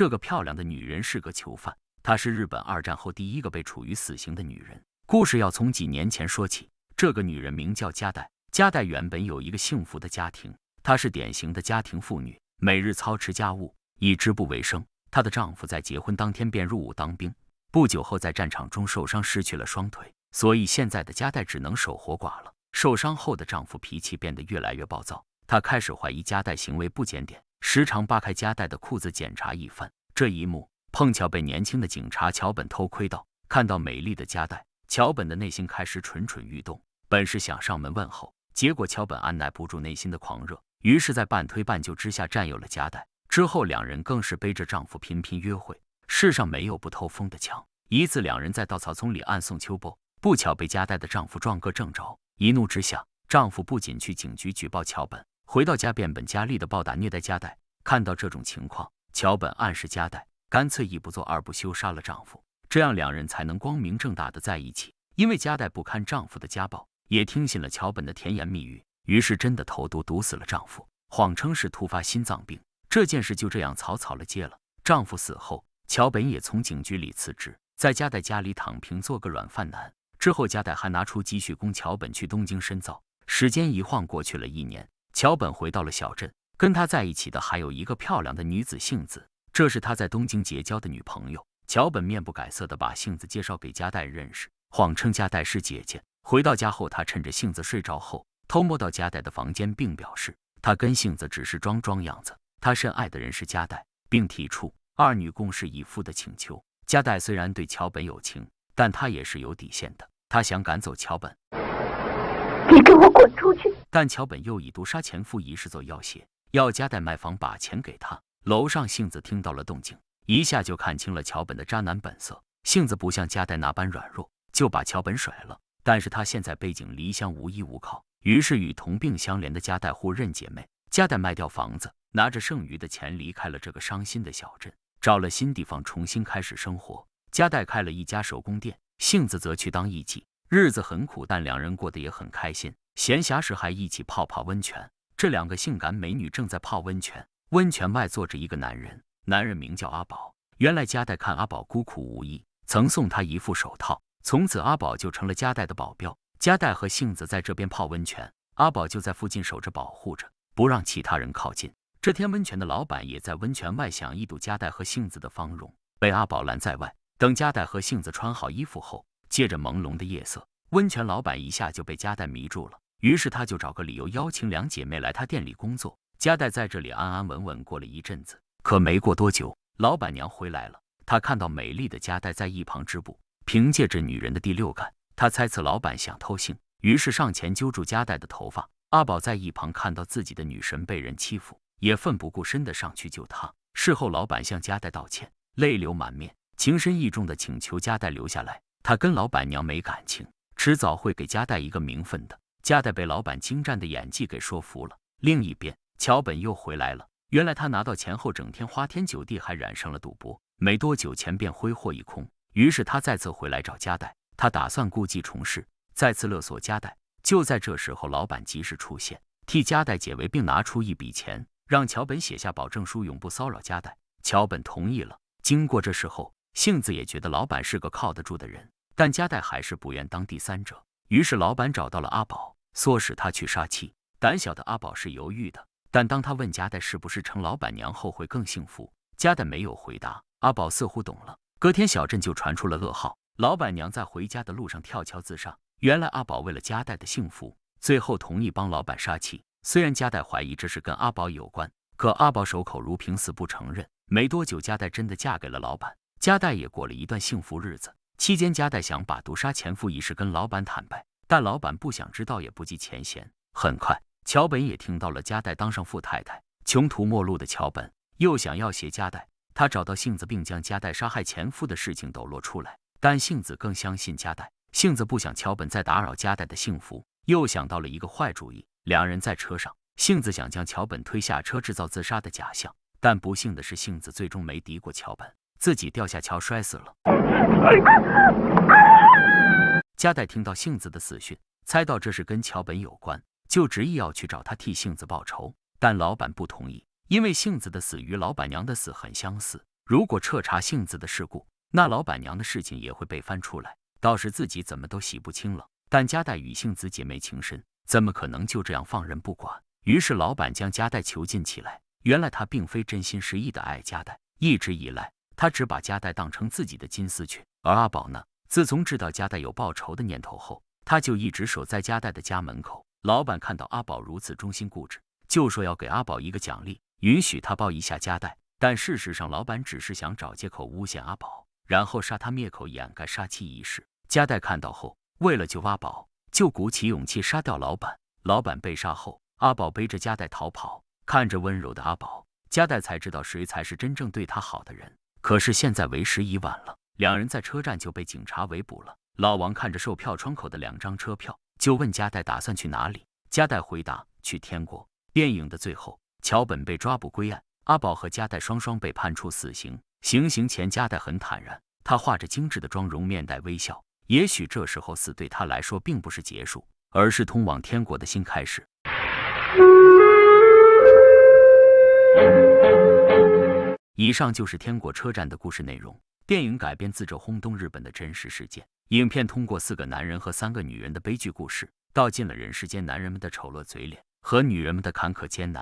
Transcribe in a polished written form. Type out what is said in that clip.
这个漂亮的女人是个囚犯，她是日本2战后第一个被处于死刑的女人。故事要从几年前说起。这个女人名叫加代，加代原本有一个幸福的家庭，她是典型的家庭妇女，每日操持家务，以织布为生。她的丈夫在结婚当天便入伍当兵，不久后在战场中受伤，失去了双腿，所以现在的加代只能守活寡了。受伤后的丈夫脾气变得越来越暴躁，她开始怀疑加代行为不检点，时常扒开加代的裤子检查一番。这一幕碰巧被年轻的警察桥本偷窥到，看到美丽的加代，桥本的内心开始蠢蠢欲动。本是想上门问候，结果桥本按耐不住内心的狂热，于是在半推半就之下占有了加代。之后两人更是背着丈夫频频约会。世上没有不透风的墙。一次两人在稻草丛里暗送秋波，不巧被加代的丈夫撞个正着。一怒之下，丈夫不仅去警局举报桥本，回到家变本加厉的暴打虐待加代。看到这种情况，桥本暗示加代干脆一不做二不休，杀了丈夫，这样两人才能光明正大的在一起。因为加代不堪丈夫的家暴，也听信了桥本的甜言蜜语，于是真的投毒毒死了丈夫，谎称是突发心脏病。这件事就这样草草了结了。丈夫死后，桥本也从警局里辞职，在加代家里躺平做个软饭男。之后加代还拿出积蓄供桥本去东京深造。时间一晃过去了1年，桥本回到了小镇，跟他在一起的还有一个漂亮的女子杏子，这是他在东京结交的女朋友。桥本面不改色地把杏子介绍给加代认识，谎称加代是姐姐。回到家后，他趁着杏子睡着后，偷摸到加代的房间，并表示他跟杏子只是装样子，他深爱的人是加代，并提出2女共侍一夫的请求。加代虽然对桥本有情，但他也是有底线的，他想赶走桥本，你给我滚出去！但桥本又以毒杀前夫一事做要挟，要加代卖房把钱给他。楼上杏子听到了动静，一下就看清了桥本的渣男本色。杏子不像加代那般软弱，就把桥本甩了。但是她现在背井离乡，无依无靠，于是与同病相怜的加代互认姐妹。加代卖掉房子，拿着剩余的钱离开了这个伤心的小镇，找了新地方重新开始生活。加代开了一家手工店，杏子则去当艺妓，日子很苦，但两人过得也很开心。闲暇时还一起泡温泉。这2个性感美女正在泡温泉，温泉外坐着一个男人，男人名叫阿宝。原来加代看阿宝孤苦无依，曾送他一副手套，从此阿宝就成了加代的保镖。加代和杏子在这边泡温泉，阿宝就在附近守着保护着，不让其他人靠近。这天温泉的老板也在温泉外想一睹加代和杏子的芳容，被阿宝拦在外。等加代和杏子穿好衣服后，借着朦胧的夜色，温泉老板一下就被加代迷住了，于是他就找个理由邀请2姐妹来他店里工作。加代在这里安安稳稳过了一阵子，可没过多久，老板娘回来了。她看到美丽的加代在一旁织布，凭借着女人的第6感，她猜测老板想偷腥，于是上前揪住加代的头发。阿宝在一旁看到自己的女神被人欺负，也奋不顾身的上去救她。事后老板向加代道歉，泪流满面，情深意重的请求加代留下来，他跟老板娘没感情，迟早会给加代一个名分的。加代被老板精湛的演技给说服了。另一边，桥本又回来了。原来他拿到钱后整天花天酒地，还染上了赌博，没多久钱便挥霍一空。于是他再次回来找加代，他打算故技重施，再次勒索加代。就在这时候，老板及时出现，替加代解围，并拿出一笔钱，让桥本写下保证书，永不骚扰加代。桥本同意了。经过这事后，杏子也觉得老板是个靠得住的人，但加代还是不愿当第三者。于是老板找到了阿宝，唆使他去杀妻。胆小的阿宝是犹豫的，但当他问加代是不是成老板娘后会更幸福，加代没有回答。阿宝似乎懂了。隔天小镇就传出了噩耗，老板娘在回家的路上跳桥自杀。原来阿宝为了加代的幸福，最后同意帮老板杀妻。虽然加代怀疑这是跟阿宝有关，可阿宝守口如瓶，死不承认。没多久，加代真的嫁给了老板，加代也过了一段幸福日子。期间，加代想把毒杀前夫一事跟老板坦白，但老板不想知道，也不计前嫌。很快，桥本也听到了加代当上富太太。穷途末路的桥本又想要挟加代，他找到杏子，并将加代杀害前夫的事情抖落出来。但杏子更相信加代，杏子不想桥本再打扰加代的幸福，又想到了一个坏主意。两人在车上，杏子想将桥本推下车，制造自杀的假象。但不幸的是，杏子最终没敌过桥本，自己掉下桥摔死了。加代听到杏子的死讯，猜到这是跟桥本有关，就执意要去找他替杏子报仇。但老板不同意，因为杏子的死与老板娘的死很相似，如果彻查杏子的事故，那老板娘的事情也会被翻出来，倒是自己怎么都洗不清了。但加代与杏子姐妹情深，怎么可能就这样放任不管？于是老板将加代囚禁起来。原来他并非真心实意的爱加代，一直以来他只把加代当成自己的金丝雀。而阿宝呢，自从知道加代有报仇的念头后，他就一直守在加代的家门口。老板看到阿宝如此忠心固执，就说要给阿宝一个奖励，允许他抱一下加代。但事实上，老板只是想找借口诬陷阿宝，然后杀他灭口，掩盖杀妻一事。加代看到后，为了救阿宝，就鼓起勇气杀掉老板。老板被杀后，阿宝背着加代逃跑。看着温柔的阿宝，加代才知道谁才是真正对他好的人。可是现在为时已晚了，两人在车站就被警察围捕了。老王看着售票窗口的2张车票，就问加代打算去哪里。加代回答去天国。电影的最后，桥本被抓捕归案，阿宝和加代双双被判处死刑。行刑前，加代很坦然，他画着精致的妆容，面带微笑。也许这时候死对他来说并不是结束，而是通往天国的新开始。以上就是天国车站的故事内容。电影改编自这轰动日本的真实事件。影片通过4个男人和3个女人的悲剧故事，道尽了人世间男人们的丑陋嘴脸和女人们的坎坷艰难。